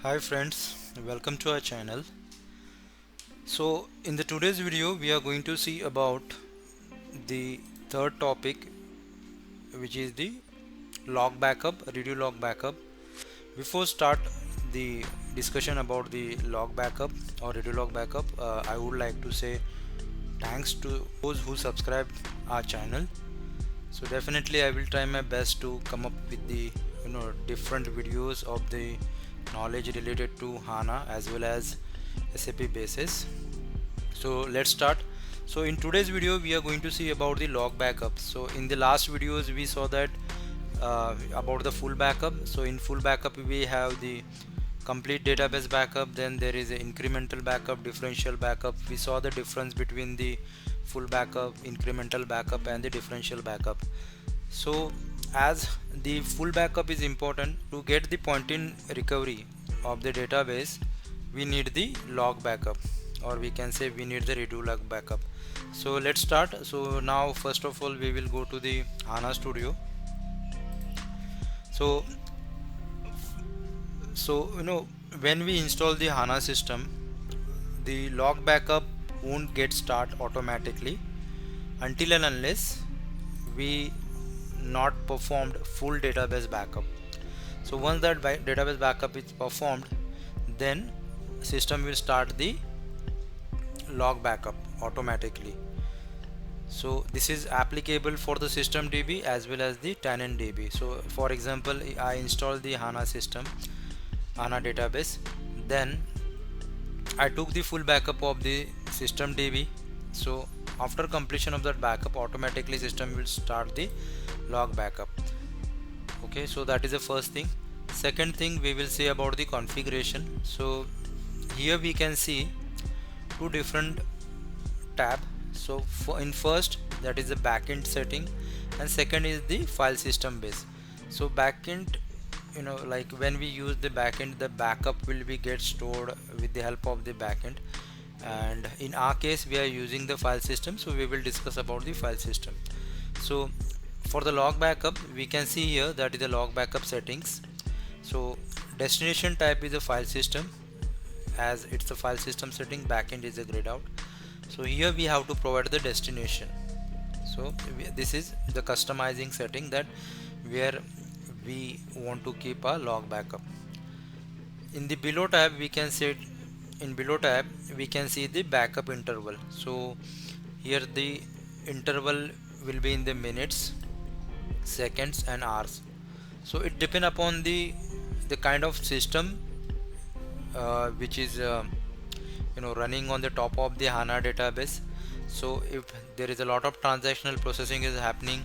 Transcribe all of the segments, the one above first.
Hi friends, welcome to our channel. So in the today's video we are going to see about the third topic, which is the log backup, radio log backup. Before start the discussion about the log backup or radio log backup, I would like to say thanks to those who subscribed our channel. So definitely I will try my best to come up with the different videos of the knowledge related to HANA as well as SAP basis. So let's start. So in today's video we are going to see about the log backup. So in the last videos we saw that about the full backup. So in full backup we have the complete database backup, then there is an incremental backup, differential backup. We saw the difference between the full backup, incremental backup and the differential backup. So as the full backup is important to get the point in recovery of the database, we need the log backup, or we can say we need the redo log backup. So let's start. So now first of all we will go to the HANA Studio. So when we install the HANA system, the log backup won't get start automatically until and unless we not performed full database backup. So once that database backup is performed, then system will start the log backup automatically. So this is applicable for the system DB as well as the tenant DB. So for example, I install the HANA system, HANA database, then I took the full backup of the system DB. So after completion of that backup, automatically system will start the log backup. Okay, so that is the first thing. Second thing, we will see about the configuration. So here we can see two different tab. So in first, that is the backend setting, and second is the file system base. So backend, like when we use the backend, the backup will be get stored with the help of the backend, and in our case we are using the file system, so we will discuss about the file system. So for the log backup, we can see here that is the log backup settings. So destination type is a file system, as it's a file system setting. Backend is a grayed out. So here we have to provide the destination. So this is the customizing setting, that where we want to keep a log backup. In the below tab we can set, in below tab we can see the backup interval. So here the interval will be in the minutes, seconds and hours. So it depend upon the kind of system which is running on the top of the HANA database. So if there is a lot of transactional processing is happening,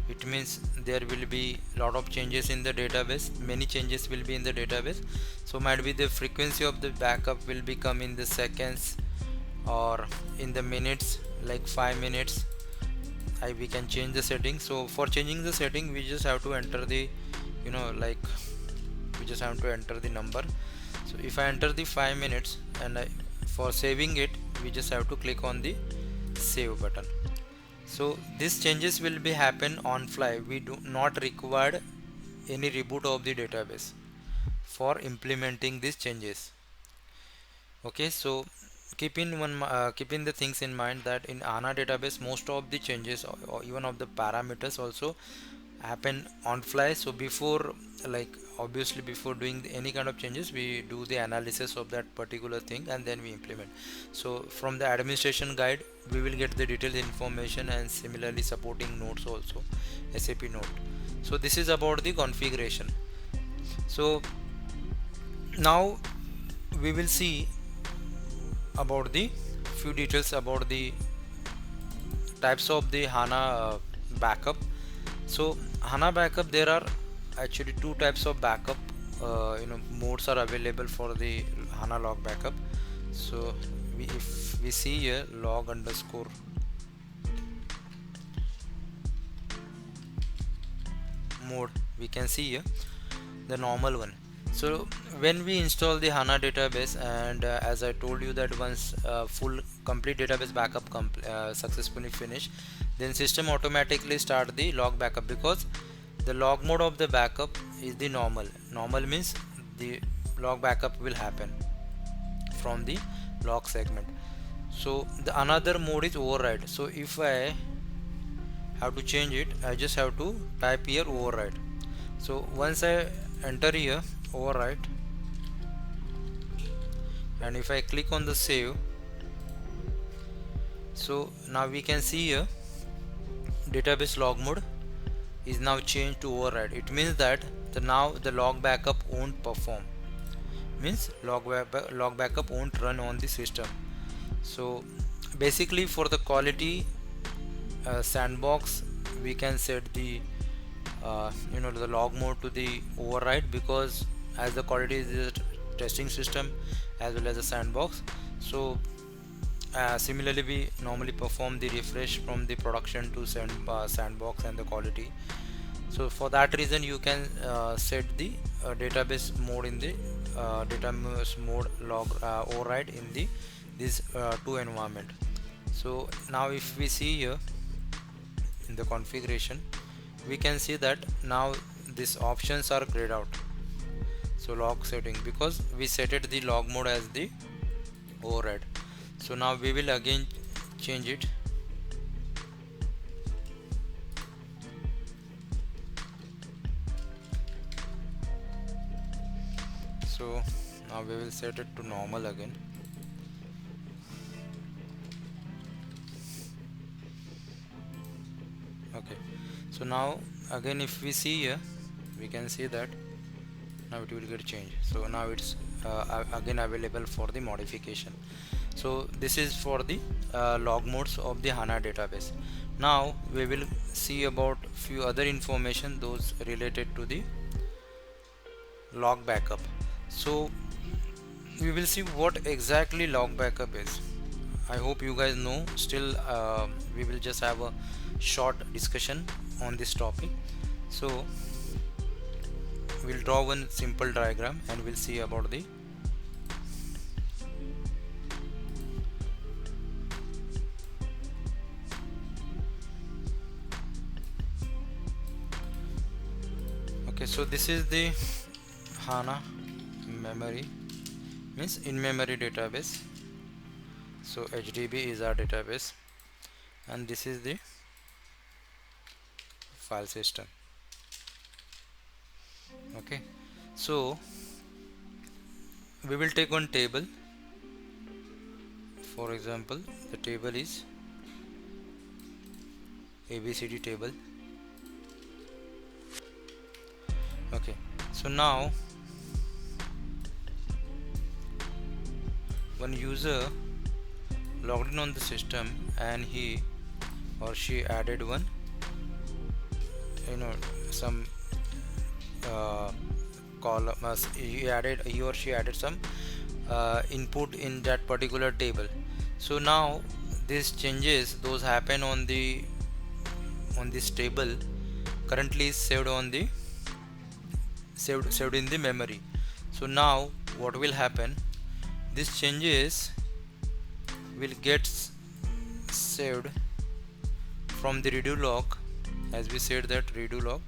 it means there will be lot of changes in the database, many changes will be in the database. So might be the frequency of the backup will become in the seconds or in the minutes, like 5 minutes. We can change the setting. So for changing the setting, we just have to enter the we just have to enter the number. So if I enter the 5 minutes, and for saving it, we just have to click on the save button. So these changes will be happen on fly. We do not require any reboot of the database for implementing these changes. Okay, so keeping the things in mind that in HANA database most of the changes, or even of the parameters also, happen on fly. So before, like obviously before doing any kind of changes, we do the analysis of that particular thing and then we implement. So from the administration guide we will get the detailed information, and similarly supporting notes also, SAP note. So this is about the configuration. So now we will see about the few details about the types of the HANA backup. So HANA backup, there are actually two types of backup modes are available for the HANA log backup. So if we see here log underscore mode, we can see here the normal one. So when we install the HANA database, and as I told you that once full complete database backup successfully finished, then system automatically start the log backup, because the log mode of the backup is the normal. Normal means the log backup will happen from the log segment. So the another mode is override. So if I have to change it, I just have to type here override. So once I enter here override, and if I click on the save, so now we can see here database log mode is now changed to override. It means that now the log backup won't perform, means log backup won't run on the system. So basically for the quality sandbox, we can set the the log mode to the override, because as the quality is a testing system as well as a sandbox. So similarly we normally perform the refresh from the production to sandbox and the quality. So for that reason you can set the database mode in the database mode log override in the this two environment. So now if we see here in the configuration, we can see that now these options are grayed out. So log setting, because we set it the log mode as the override. So now we will again change it. So now we will set it to normal again. Okay, so now again if we see here, we can see that now it will get changed. So now it's again available for the modification. So this is for the log modes of the HANA database. Now we will see about few other information, those related to the log backup. So we will see what exactly log backup is. I hope you guys know. Still we will just have a short discussion on this topic. So we'll draw one simple diagram and we'll see about the okay. So this is the HANA memory, means in-memory database. So HDB is our database and this is the file system. Okay, so we will take one table. For example, the table is ABCD table. Okay, so now one user logged in on the system and he or she added one some column, he or she added some input in that particular table. So now these changes, those happen on this table, currently is saved on the saved in the memory. So now what will happen, these changes will get saved from the redo log, as we said that redo log.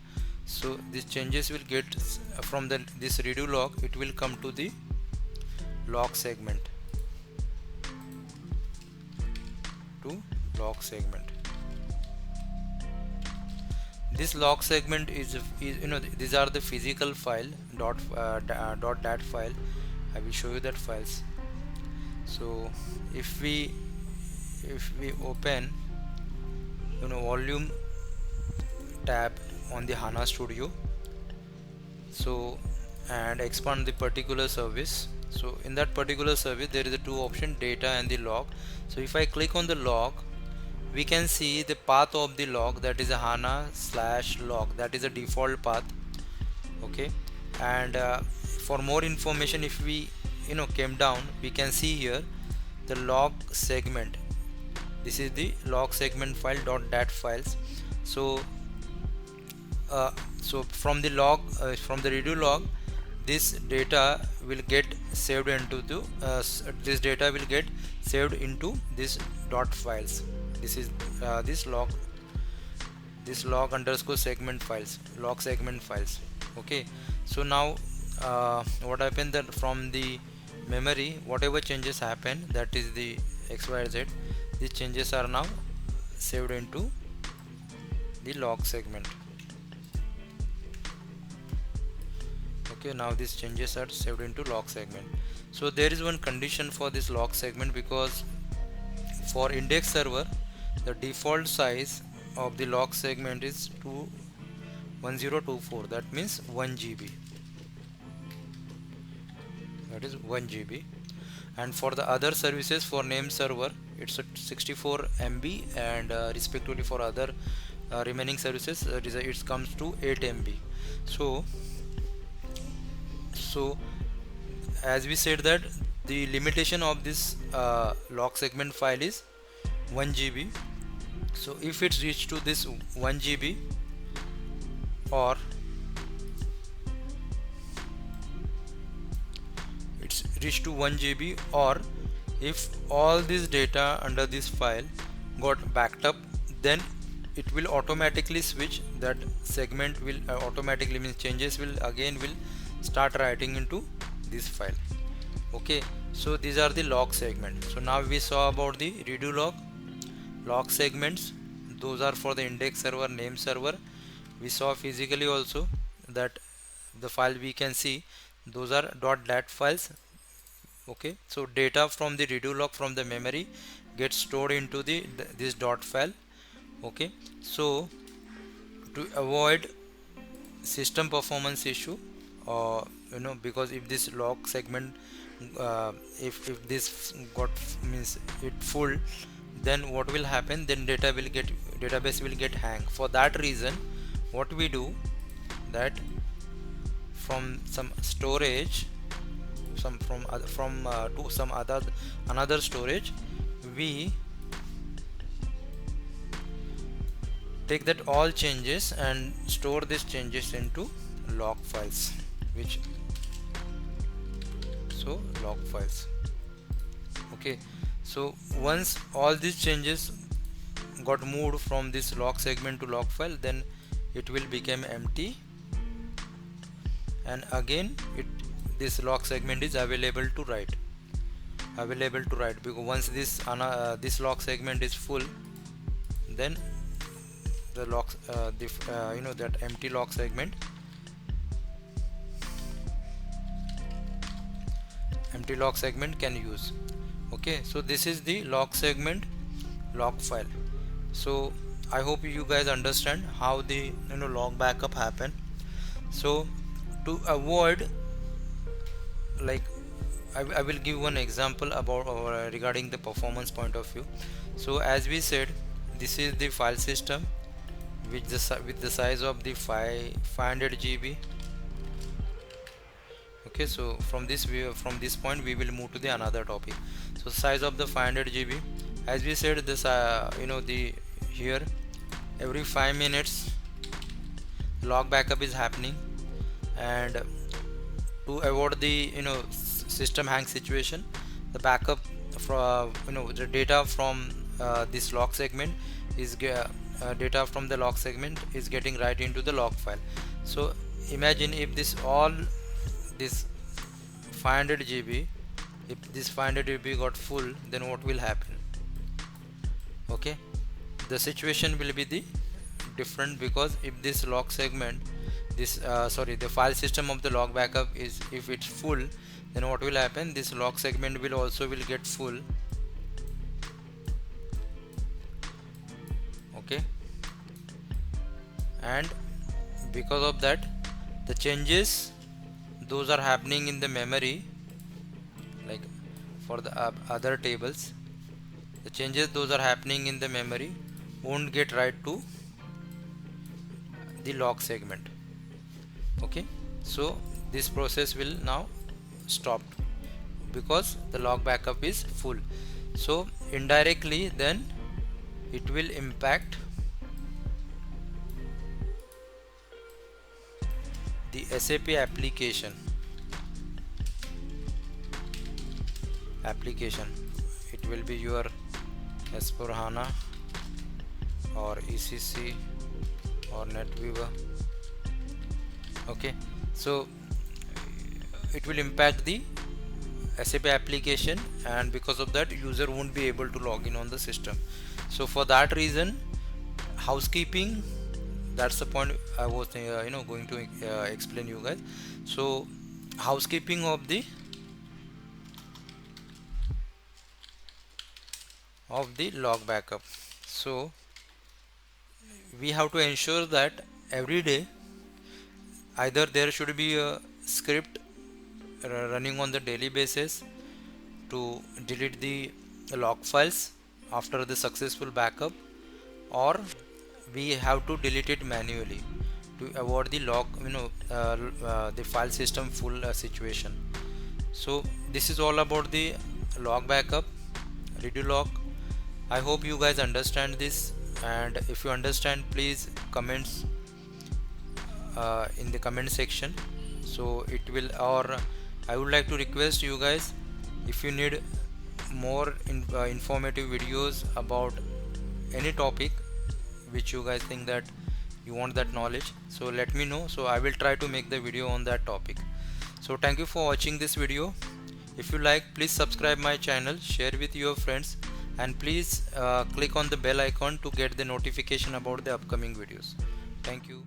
So these changes will get from this redo log, it will come to the log segment, This log segment is these are the physical file .dat file. I will show you that files. So if we open volume tab on the HANA Studio, so and expand the particular service, so in that particular service there is a two option, data and the log. So if I click on the log, we can see the path of the log, that is a HANA/log, that is a default path. Okay, and for more information, if we came down, we can see here the log segment. This is the log segment file .dat files. So from the log from the redo log, this data will get saved into this data will get saved into this dot files. This is this log underscore segment files, log segment files. Okay, so now what happened that from the memory whatever changes happen, that is the XYZ, these changes are now saved into the log segment. Okay, now these changes are saved into log segment. So there is one condition for this log segment, because for index server the default size of the log segment is 1024, that means 1 GB, that is 1 GB. And for the other services, for name server it's at 64 MB, and respectively for other remaining services it comes to 8 MB. So as we said that the limitation of this log segment file is 1 GB. So if it's reached to this 1 GB, or it's reached to 1 GB, or if all this data under this file got backed up, then it will automatically switch, that segment will automatically, means changes will start writing into this file. Okay, so these are the log segments. So now we saw about the redo log segments. Those are for the index server, name server. We saw physically also that the file we can see, those are .dat files. Okay, so data from the redo log from the memory gets stored into this dot file. Okay, so to avoid system performance issue, because if this log segment if this got means it full, then what will happen, then database will get hang. For that reason what we do, that from some storage, to some another storage, we take that all changes and store these changes into log files, log files. Okay, so once all these changes got moved from this log segment to log file, then it will become empty, and again this log segment is available to write, because once this log segment is full, then the log that empty log segment can use. Okay, so this is the log segment log file. So I hope you guys understand how the log backup happen. So to avoid, like I will give one example about regarding the performance point of view. So as we said, this is the file system with the size of the 500 GB. Okay, so from this point we will move to the another topic. So size of the 500 GB, as we said, this here every 5 minutes log backup is happening, and to avoid the system hang situation, the backup from the data from this log segment is data from the log segment is getting right into the log file. So imagine if this 500 GB, if this 500 GB got full, then what will happen? Okay, the situation will be the different, because if this log segment, the file system of the log backup is, if it's full, then what will happen, this log segment will get full. Okay, and because of that, the changes those are happening in the memory, like for the other tables, the changes those are happening in the memory won't get right to the log segment. Okay, so this process will now stop because the log backup is full. So indirectly then it will impact the SAP application. It will be your S/4HANA or ECC or NetWeaver. Okay, so it will impact the SAP application, and because of that user won't be able to log in on the system. So for that reason, housekeeping, that's the point I was going to explain you guys. So housekeeping of the log backup. So we have to ensure that every day either there should be a script running on the daily basis to delete the log files after the successful backup, or we have to delete it manually to avoid the the file system full situation. So this is all about the log backup, redo log. I hope you guys understand this, and if you understand, please comments in the comment section. So it will, or I would like to request you guys, if you need more informative videos about any topic which you guys think that you want that knowledge, so let me know, so I will try to make the video on that topic. So thank you for watching this video. If you like, please subscribe my channel, share with your friends, and please click on the bell icon to get the notification about the upcoming videos. Thank you.